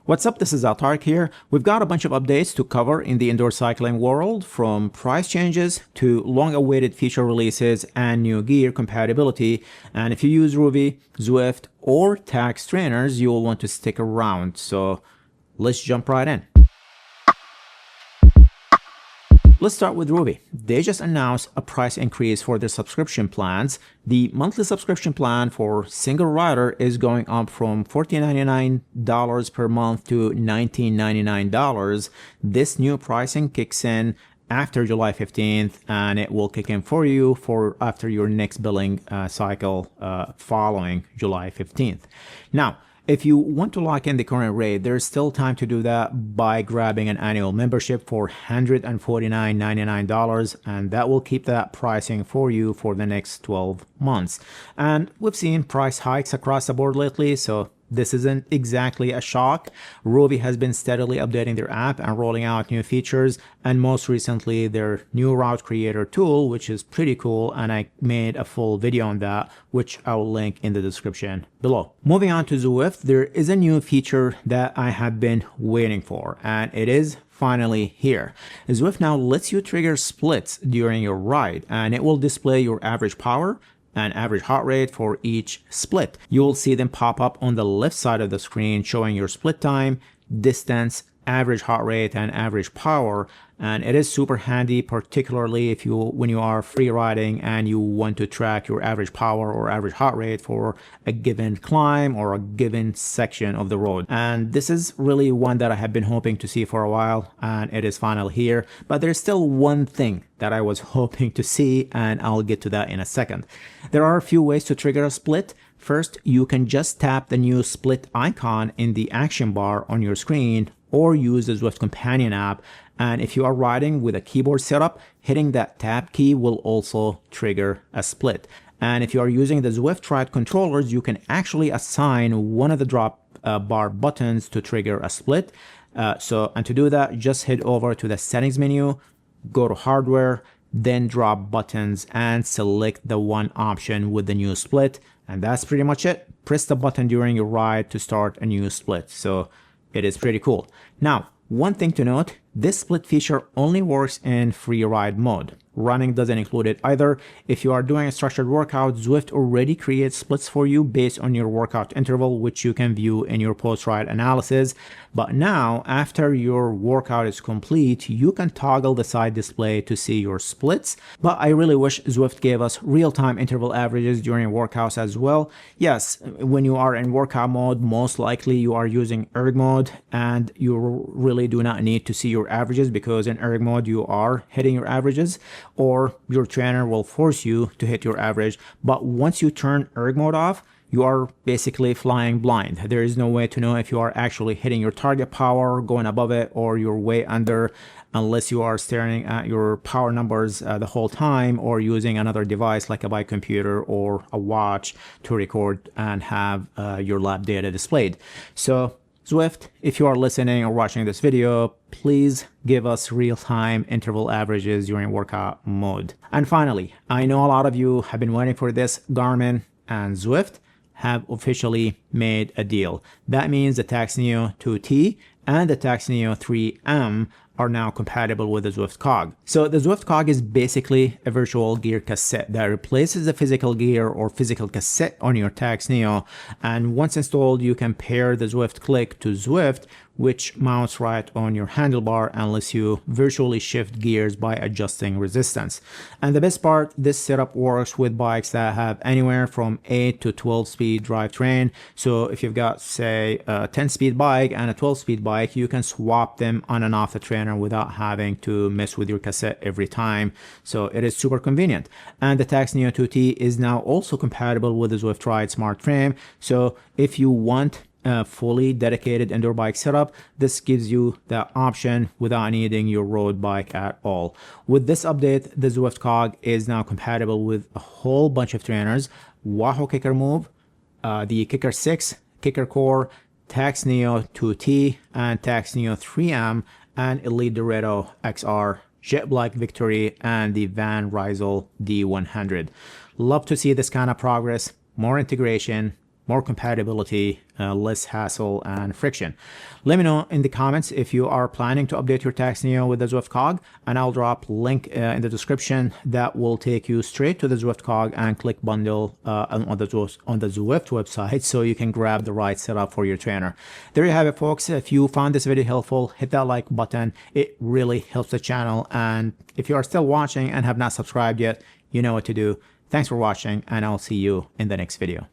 What's up, this is Tacx here. We've got a bunch of updates to cover in the indoor cycling world, from price changes to long-awaited feature releases and new gear compatibility. And if you use ROUVY, Zwift, or Tacx trainers, you will want to stick around. So let's jump right in. Let's start with ROUVY. They just announced a price increase for their subscription plans. The monthly subscription plan for single rider is going up from $14.99 per month to $19.99. This new pricing kicks in after July 15th, and it will kick in for you after your next billing cycle following July 15th. Now, if you want to lock in the current rate, there's still time to do that by grabbing an annual membership for $149.99, and that will keep that pricing for you for the next 12 months. And we've seen price hikes across the board lately, so this isn't exactly a shock. ROUVY has been steadily updating their app and rolling out new features, and most recently their new route creator tool, which is pretty cool, and I made a full video on that, which I will link in the description below. Moving on to Zwift, there is a new feature that I have been waiting for, and it is finally here. Zwift now lets you trigger splits during your ride, and it will display your average power and average heart rate for each split. You will see them pop up on the left side of the screen, showing your split time, distance, average heart rate, and average power. And it is super handy, particularly when you are free riding and you want to track your average power or average heart rate for a given climb or a given section of the road. And this is really one that I have been hoping to see for a while, and it is finally here. But there's still one thing that I was hoping to see, and I'll get to that in a second. There are a few ways to trigger a split. First, you can just tap the new split icon in the action bar on your screen, or use the Zwift companion app. And if you are riding with a keyboard setup, hitting that tab key will also trigger a split. And if you are using the Zwift Ride controllers, you can actually assign one of the drop bar buttons to trigger a split. And to do that, just head over to the settings menu, go to hardware, then drop buttons, and select the one option with the new split. And that's pretty much it. Press the button during your ride to start a new split. So it is pretty cool. Now, one thing to note, this split feature only works in free ride mode. Running doesn't include it either. If you are doing a structured workout, Zwift already creates splits for you based on your workout interval, which you can view in your post-ride analysis. But now, after your workout is complete, you can toggle the side display to see your splits. But I really wish Zwift gave us real-time interval averages during workouts as well. Yes, when you are in workout mode, most likely you are using erg mode, and you really do not need to see your averages, because in erg mode you are hitting your averages, or your trainer will force you to hit your average. But once you turn erg mode off, you are basically flying blind. There is no way to know if you are actually hitting your target power, going above it, or you're way under, unless you are staring at your power numbers the whole time, or using another device like a bike computer or a watch to record and have your lab data displayed. So Zwift, if you are listening or watching this video, please give us real-time interval averages during workout mode. And finally, I know a lot of you have been waiting for this. Garmin and Zwift have officially made a deal. That means the Tacx Neo 2T and the Tacx Neo 3M are now compatible with the Zwift Cog. So the Zwift Cog is basically a virtual gear cassette that replaces the physical gear or physical cassette on your Tacx Neo. And once installed, you can pair the Zwift Click to Zwift, which mounts right on your handlebar and lets you virtually shift gears by adjusting resistance. And the best part, this setup works with bikes that have anywhere from 8 to 12 speed drivetrain. So if you've got, say, a 10-speed bike and a 12-speed bike, you can swap them on and off the trainer without having to mess with your cassette every time. So it is super convenient. And the Tacx Neo 2T is now also compatible with the Zwift Ride Smart Frame. So if you want a fully dedicated indoor bike setup, this gives you the option without needing your road bike at all. With this update, the Zwift Cog is now compatible with a whole bunch of trainers: Wahoo Kicker Move, the Kicker 6, Kicker Core, Tacx Neo 2T, and Tacx Neo 3M, and Elite Dorado XR, Jet Black Victory, and the Van Rysel D100. Love to see this kind of progress, more integration, more compatibility, less hassle and friction. Let me know in the comments if you are planning to update your Tacx Neo with the Zwift Cog, and I'll drop link in the description that will take you straight to the Zwift Cog and click bundle on the Zwift website, so you can grab the right setup for your trainer. There you have it, folks. If you found this video helpful, hit that like button. It really helps the channel, and if you are still watching and have not subscribed yet, you know what to do. Thanks for watching, and I'll see you in the next video.